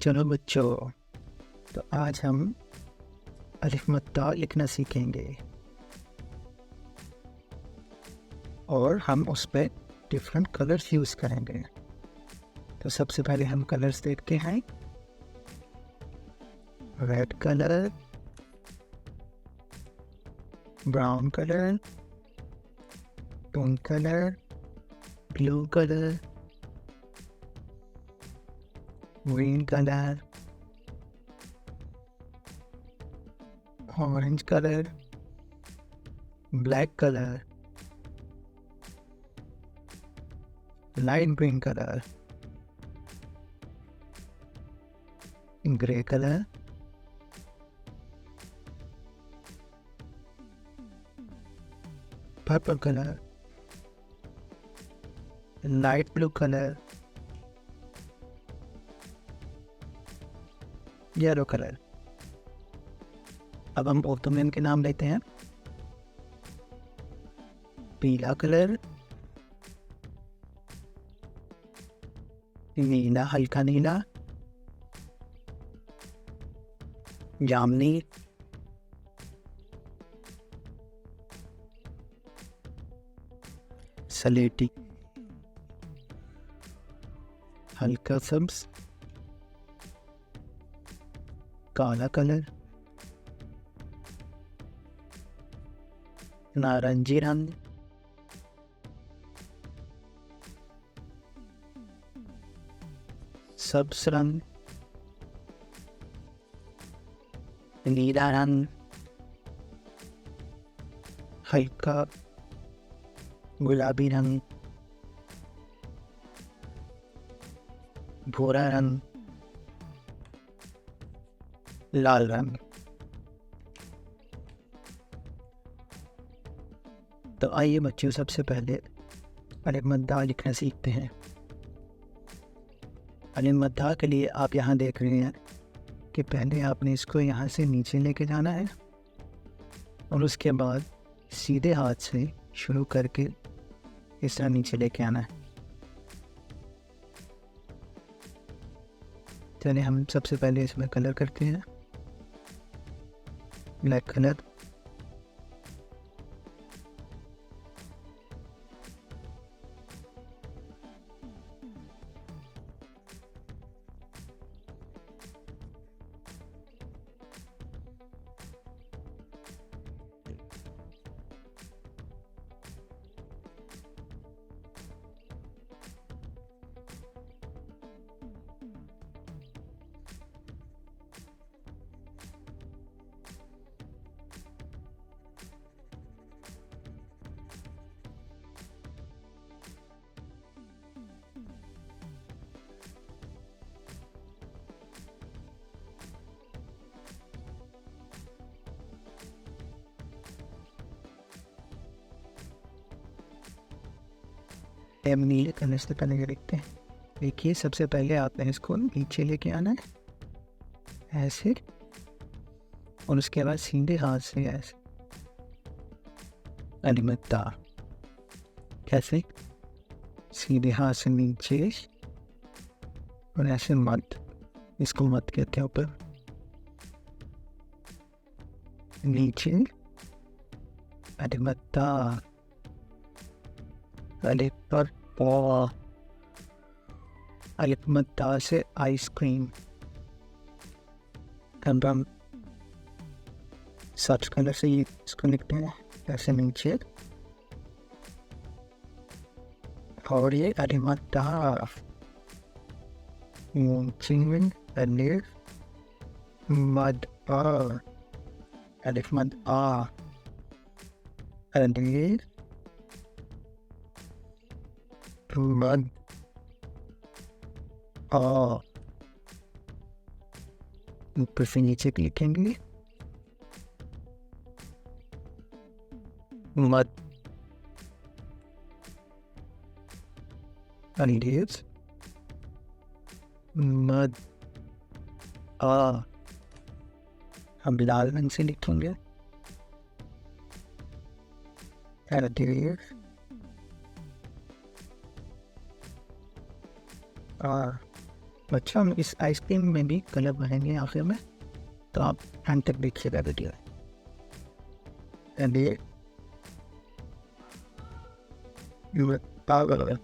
चलो बच्चों, तो आज हम अलिफ मद्द लिखना सीखेंगे और हम उस पर डिफरेंट कलर्स यूज़ करेंगे। तो सबसे पहले हम कलर्स देखते हैं। Red colour, brown colour, pink colour, blue colour, green colour, orange colour, black colour, light green colour, grey colour, purple colour, light blue colour, yellow colour. अब हम उर्दू में इनके नाम लेते हैं। पीला कलर, नीला, हल्का नीला, जामुनी, सलेटी, हल्का सब्ज, काला कलर, नारंगी रंग, सब्ज रंग, नीला रंग, हल्का गुलाबी रंग, भूरा रंग, लाल रंग। तो आइए बच्चों, सबसे पहले अलिफ मद्द लिखना सीखते हैं। अलिफ मद्द के लिए आप यहाँ देख रहे हैं कि पहले आपने इसको यहाँ से नीचे लेके जाना है और उसके बाद सीधे हाथ से शुरू करके इस तरह नीचे लेके आना है। चलिए हम सबसे पहले इसमें कलर करते हैं। ब्लैक कलर, नीले कलर से पहले ये लिखते हैं। देखिए, सबसे पहले आपने इसको नीचे लेके आना है ऐसे, और उसके बाद सीधे हाथ से ऐसे अलिफ मद्द। कैसे? सीधे हाथ से नीचे और ऐसे मद्द, इसको मद्द कहते हैं। ऊपर नीचे अलिफ मद्द, अलिफ पर पा, अलिफ मद्द से आइसक्रीम। अब हम सब्ज कलर से ये इसको लिखते हैं ऐसे नीचे, और ये अलिफ मद्द अलिफ मद्द अलिफ मद्द अलिफ मद्द ऊपर से नीचे लिखेंगे मद्द अलिफ मद्द हम लाल रंग से लिखेंगे अलिफ अच्छा, हम इस आइसक्रीम में भी कलर भरेंगे आखिर में, तो आप एंड तक देखिएगा वीडियो। एंड ये पागल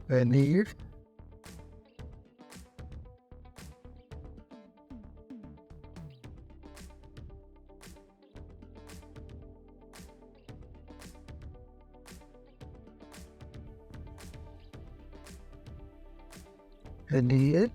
पनीर पनीर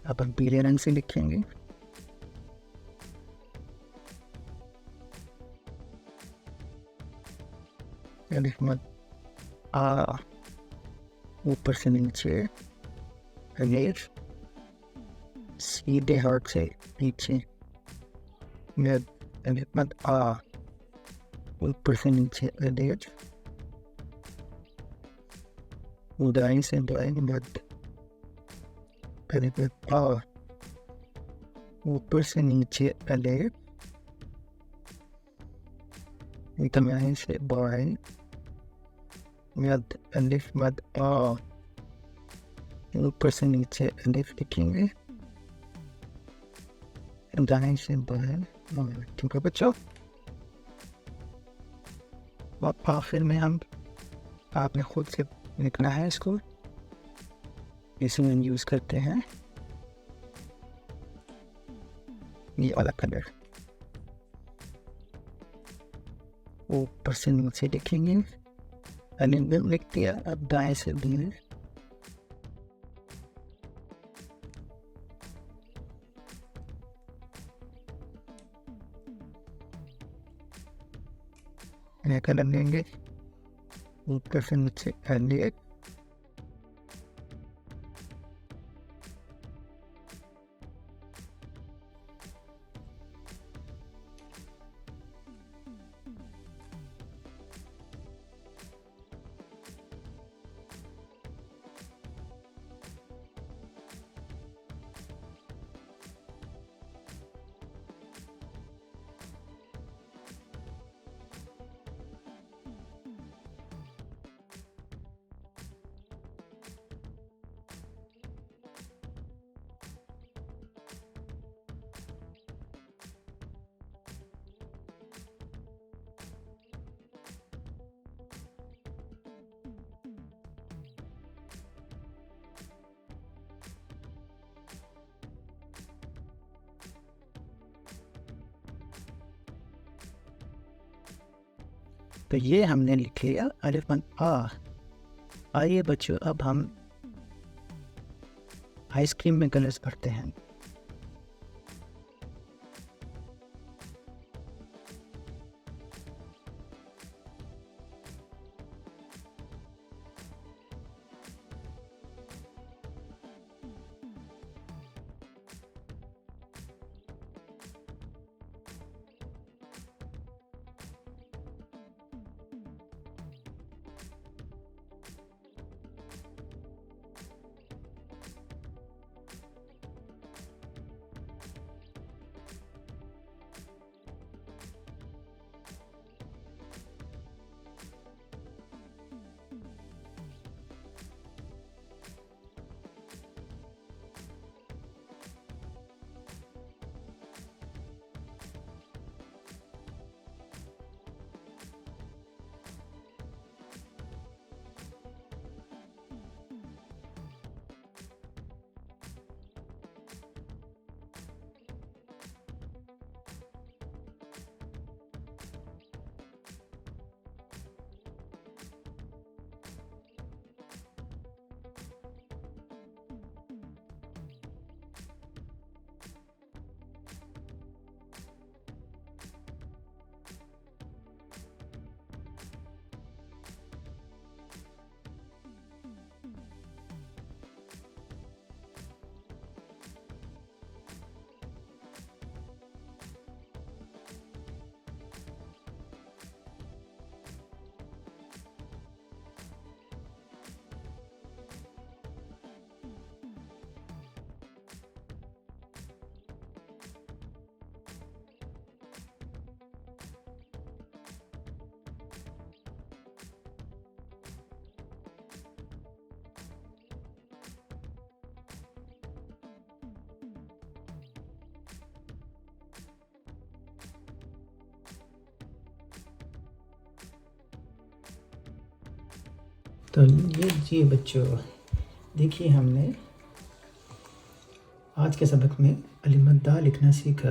अपन पीले रंग से लिखेंगे। अलिफ मद आ, ऊपर से नीचे पनीर, सीधे हाथ से नीचे मद, अलिफ मद आ, ऊपर से नीचे पनीर, दाएं से दाएं मद, अलिफ मद आ, ऊपर से नीचे पनीर, दाएं से बाएं मद, अलिफ मद आ, ऊपर से नीचे अलिफ लिखेंगे, दाएं से बाएं। ठीक है बच्चों, आखिर में हम आपने खुद से लिखना है इसको। इसमें हम यूज़ करते हैं ये वाला कलर, ऊपर से नीचे लिखेंगे, अलिफ लिख दिया। अब दाएं से बाएं कलर लेंगे, ऊपर से नीचे अलिफ, तो ये हमने लिख लिया अलिफ मद आ। आइए बच्चों, अब हम आइसक्रीम में कलर्स भरते हैं। तो ये जी बच्चों, देखिए हमने आज के सबक में अलिफ मद्द लिखना सीखा।